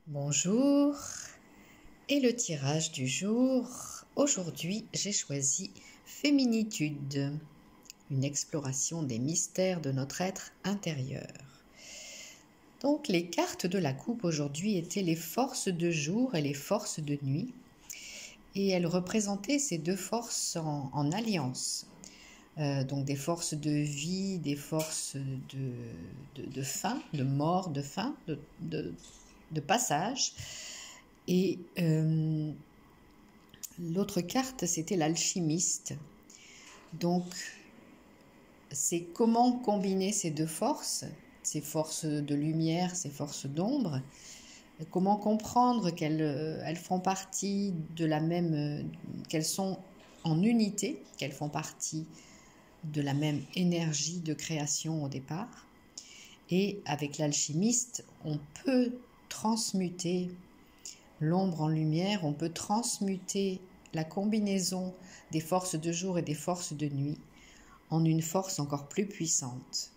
Bonjour, et le tirage du jour. Aujourd'hui, j'ai choisi Féminitude, une exploration des mystères de notre être intérieur. Donc, les cartes de la coupe aujourd'hui étaient les forces de jour et les forces de nuit, et elles représentaient ces deux forces en alliance. Donc des forces de vie, des forces de fin, de mort, de fin, de passage. Et l'autre carte, c'était l'alchimiste. Donc, c'est comment combiner ces deux forces, ces forces de lumière, ces forces d'ombre, comment comprendre qu'elles font partie de la même, qu'elles sont en unité, qu'elles font partie de la même énergie de création au départ. Et avec l'alchimiste, on peut transmuter l'ombre en lumière, on peut transmuter la combinaison des forces de jour et des forces de nuit en une force encore plus puissante.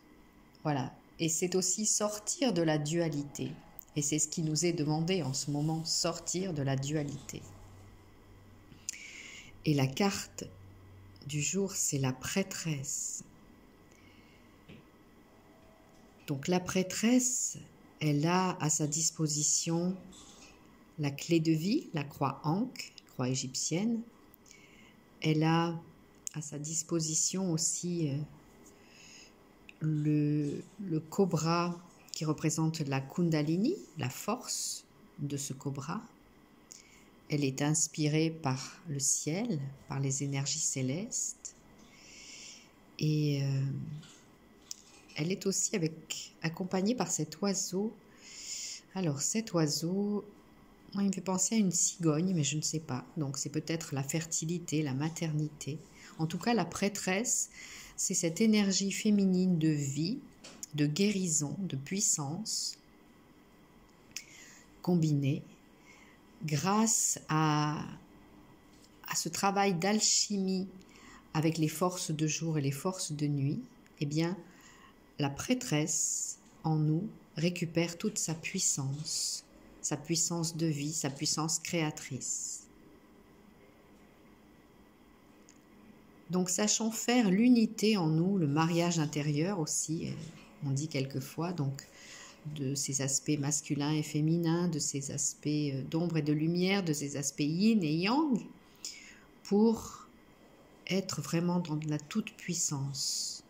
Voilà. Et c'est aussi sortir de la dualité. Et c'est ce qui nous est demandé en ce moment, sortir de la dualité. Et la carte du jour, c'est la prêtresse. Donc la prêtresse, elle a à sa disposition la clé de vie, la croix Ankh, croix égyptienne. Elle a à sa disposition aussi le cobra qui représente la Kundalini, la force de ce cobra. Elle est inspirée par le ciel, par les énergies célestes. Et elle est aussi accompagnée par cet oiseau. Alors cet oiseau, moi, il me fait penser à une cigogne, mais je ne sais pas. Donc c'est peut-être la fertilité, la maternité. En tout cas, la prêtresse, c'est cette énergie féminine de vie, de guérison, de puissance, combinée grâce à ce travail d'alchimie avec les forces de jour et les forces de nuit. Eh bien, la prêtresse en nous récupère toute sa puissance de vie, sa puissance créatrice. Donc sachons faire l'unité en nous, le mariage intérieur aussi, on dit quelquefois, donc de ces aspects masculins et féminins, de ces aspects d'ombre et de lumière, de ces aspects yin et yang, pour être vraiment dans la toute-puissance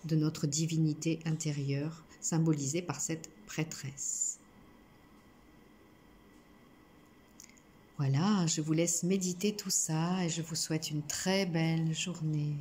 de notre divinité intérieure, symbolisée par cette prêtresse. Voilà, je vous laisse méditer tout ça et je vous souhaite une très belle journée.